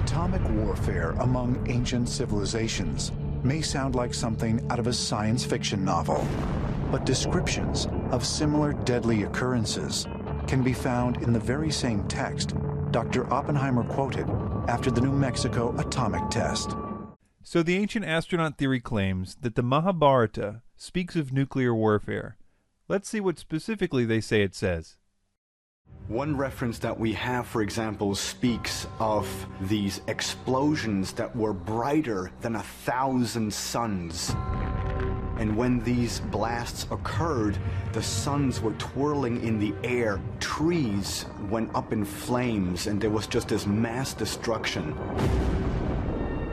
Atomic warfare among ancient civilizations may sound like something out of a science fiction novel, but descriptions of similar deadly occurrences can be found in the very same text Dr. Oppenheimer quoted after the New Mexico atomic test. So the ancient astronaut theory claims that the Mahábhárata speaks of nuclear warfare. Let's see what specifically they say it says. One reference that we have, for example, speaks of these explosions that were brighter than 1,000 suns. And when these blasts occurred, the suns were twirling in the air. Trees went up in flames, and there was just this mass destruction.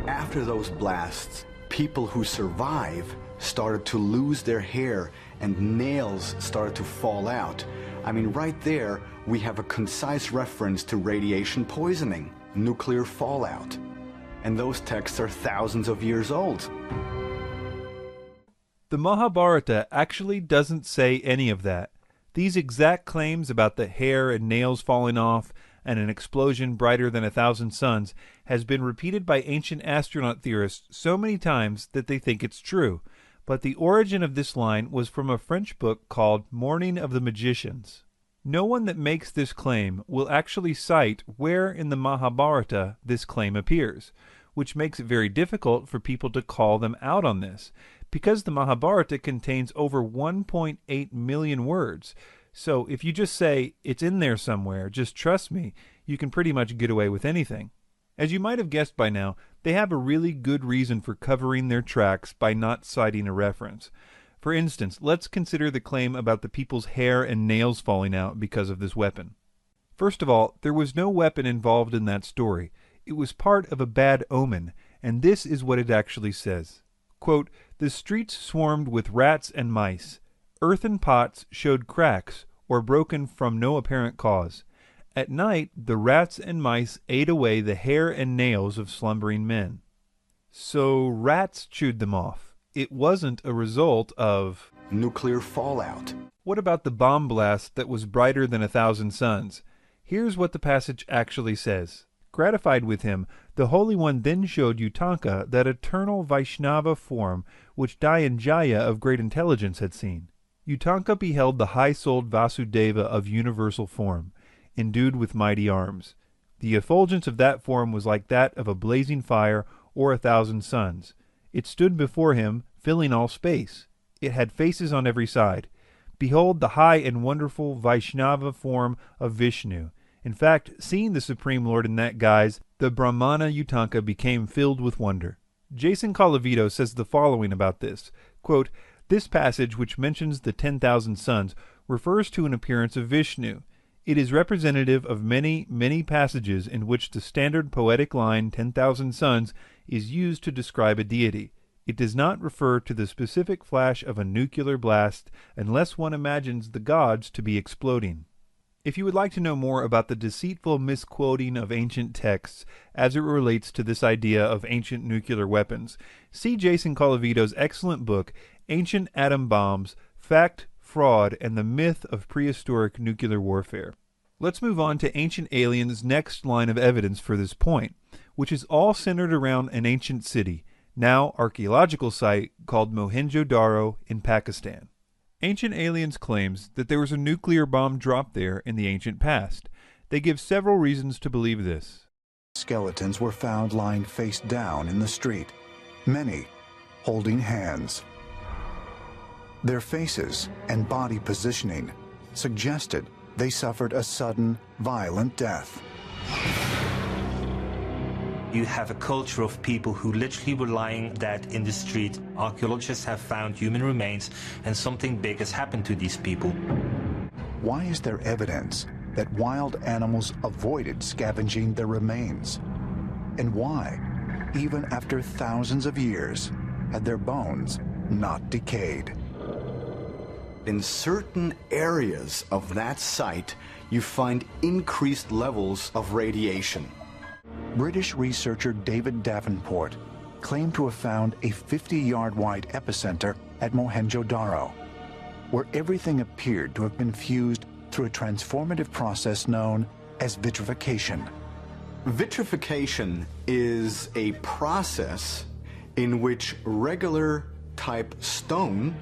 After those blasts, people who survive started to lose their hair, and nails started to fall out. I mean, right there, we have a concise reference to radiation poisoning, nuclear fallout. And those texts are thousands of years old. The Mahábhárata actually doesn't say any of that. These exact claims about the hair and nails falling off and an explosion brighter than 1,000 suns has been repeated by ancient astronaut theorists so many times that they think it's true. But the origin of this line was from a French book called Morning of the Magicians. No one that makes this claim will actually cite where in the Mahábhárata this claim appears, which makes it very difficult for people to call them out on this, because the Mahábhárata contains over 1.8 million words. So if you just say, it's in there somewhere, just trust me, you can pretty much get away with anything. As you might have guessed by now, they have a really good reason for covering their tracks by not citing a reference. For instance, let's consider the claim about the people's hair and nails falling out because of this weapon. First of all, there was no weapon involved in that story. It was part of a bad omen, and this is what it actually says. Quote, "The streets swarmed with rats and mice. Earthen pots showed cracks or broken from no apparent cause. At night the rats and mice ate away the hair and nails of slumbering men." So rats chewed them off. It wasn't a result of nuclear fallout. What about the bomb blast that was brighter than 1,000 suns? Here's what the passage actually says. Gratified with him, the Holy One then showed Utanka that eternal Vaishnava form which Dyanjaya of great intelligence had seen. Utanka beheld the high-souled Vasudeva of universal form, endued with mighty arms. The effulgence of that form was like that of a blazing fire or 1,000 suns. It stood before him, filling all space. It had faces on every side. Behold the high and wonderful Vaishnava form of Vishnu. In fact, seeing the Supreme Lord in that guise, the Brahmana Utanka became filled with wonder. Jason Colavito says the following about this. Quote, "This passage, which mentions the 10,000 suns, refers to an appearance of Vishnu. It is representative of many, many passages in which the standard poetic line 10,000 suns is used to describe a deity. It does not refer to the specific flash of a nuclear blast unless one imagines the gods to be exploding." If you would like to know more about the deceitful misquoting of ancient texts as it relates to this idea of ancient nuclear weapons, see Jason Colavito's excellent book, Ancient Atom Bombs, Fact, Fraud, and the Myth of Prehistoric Nuclear Warfare. Let's move on to Ancient Alien's next line of evidence for this point, which is all centered around an ancient city, now archaeological site, called Mohenjo Daro in Pakistan. Ancient Aliens claims that there was a nuclear bomb dropped there in the ancient past. They give several reasons to believe this. Skeletons were found lying face down in the street, many holding hands. Their faces and body positioning suggested they suffered a sudden, violent death. You have a culture of people who literally were lying dead in the street. Archaeologists have found human remains, and something big has happened to these people. Why is there evidence that wild animals avoided scavenging their remains? And why, even after thousands of years, had their bones not decayed? In certain areas of that site, you find increased levels of radiation. British researcher David Davenport claimed to have found a 50-yard-wide epicenter at Mohenjo Daro, where everything appeared to have been fused through a transformative process known as vitrification. Vitrification is a process in which regular type stone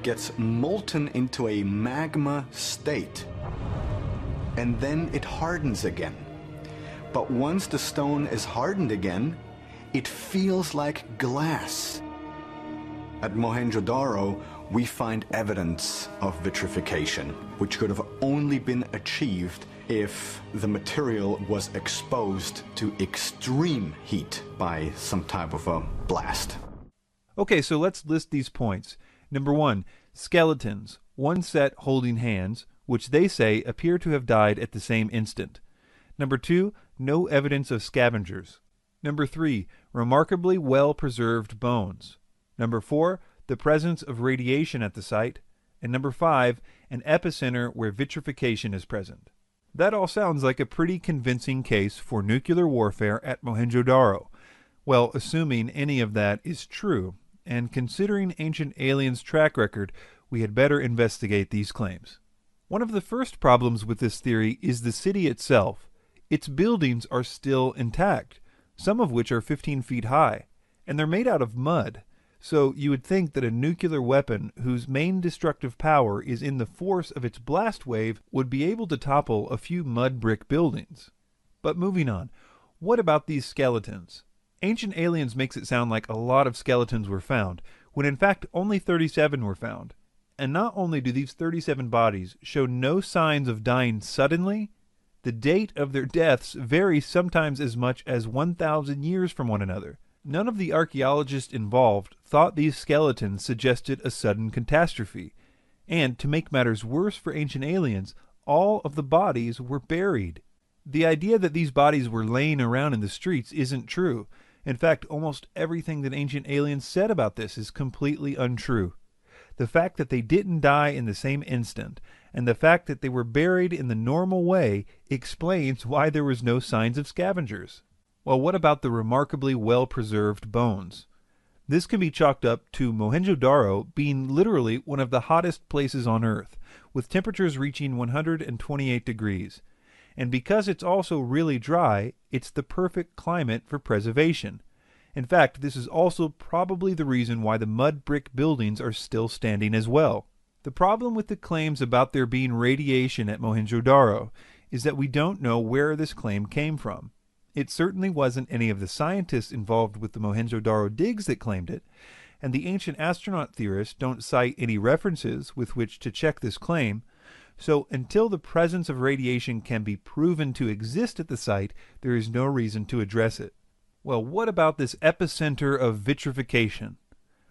gets molten into a magma state, and then it hardens again. But once the stone is hardened again, it feels like glass. At Mohenjo Daro, we find evidence of vitrification, which could have only been achieved if the material was exposed to extreme heat by some type of a blast. Okay, so let's list these points. Number 1, skeletons, one set holding hands, which they say appear to have died at the same instant. Number 2, no evidence of scavengers. Number 3, remarkably well-preserved bones. Number 4, the presence of radiation at the site. And number 5, an epicenter where vitrification is present. That all sounds like a pretty convincing case for nuclear warfare at Mohenjo Daro. Well, assuming any of that is true, and considering Ancient Aliens' track record, we had better investigate these claims. One of the first problems with this theory is the city itself. Its buildings are still intact, some of which are 15 feet high, and they're made out of mud. So you would think that a nuclear weapon whose main destructive power is in the force of its blast wave would be able to topple a few mud brick buildings. But moving on, what about these skeletons? Ancient Aliens makes it sound like a lot of skeletons were found, when in fact only 37 were found. And not only do these 37 bodies show no signs of dying suddenly, the date of their deaths varies sometimes as much as 1,000 years from one another. None of the archaeologists involved thought these skeletons suggested a sudden catastrophe. And, to make matters worse for Ancient Aliens, all of the bodies were buried. The idea that these bodies were laying around in the streets isn't true. In fact, almost everything that Ancient Aliens said about this is completely untrue. The fact that they didn't die in the same instant, and the fact that they were buried in the normal way, explains why there was no signs of scavengers. Well, what about the remarkably well-preserved bones? This can be chalked up to Mohenjo Daro being literally one of the hottest places on Earth, with temperatures reaching 128 degrees. And because it's also really dry, it's the perfect climate for preservation. In fact, this is also probably the reason why the mud brick buildings are still standing as well. The problem with the claims about there being radiation at Mohenjo Daro is that we don't know where this claim came from. It certainly wasn't any of the scientists involved with the Mohenjo Daro digs that claimed it, and the ancient astronaut theorists don't cite any references with which to check this claim, so until the presence of radiation can be proven to exist at the site, there is no reason to address it. Well, what about this epicenter of vitrification?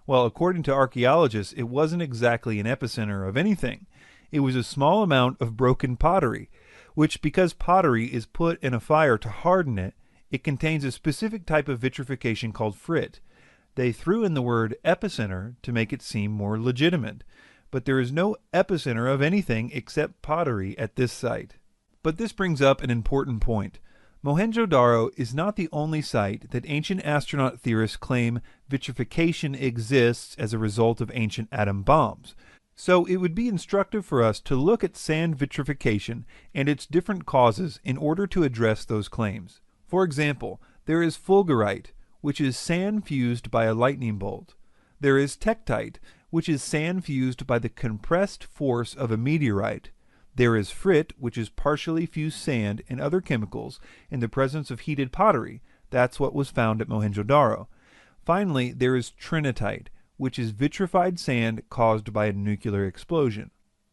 Well, according to archaeologists, it wasn't exactly an epicenter of anything. It was a small amount of broken pottery, which, because pottery is put in a fire to harden it, it contains a specific type of vitrification called frit. They threw in the word epicenter to make it seem more legitimate, but there is no epicenter of anything except pottery at this site. But this brings up an important point. Mohenjo Daro is not the only site that ancient astronaut theorists claim vitrification exists as a result of ancient atom bombs. So it would be instructive for us to look at sand vitrification and its different causes in order to address those claims. For example, there is fulgurite, which is sand fused by a lightning bolt. There is tektite, which is sand fused by the compressed force of a meteorite. There is frit, which is partially fused sand and other chemicals in the presence of heated pottery. That's what was found at Mohenjo Daro. Finally, there is trinitite, which is vitrified sand caused by a nuclear explosion.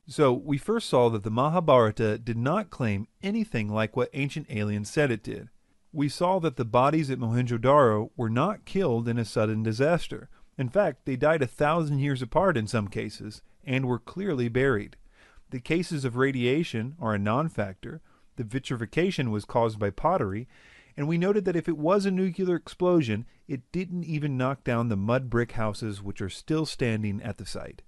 So, we first saw that the Mahábhárata did not claim anything like what Ancient Aliens said it did. We saw that the bodies at Mohenjo Daro were not killed in a sudden disaster. In fact, they died 1,000 years apart in some cases, and were clearly buried. The cases of radiation are a non-factor, the vitrification was caused by pottery, and we noted that if it was a nuclear explosion, it didn't even knock down the mud brick houses which are still standing at the site.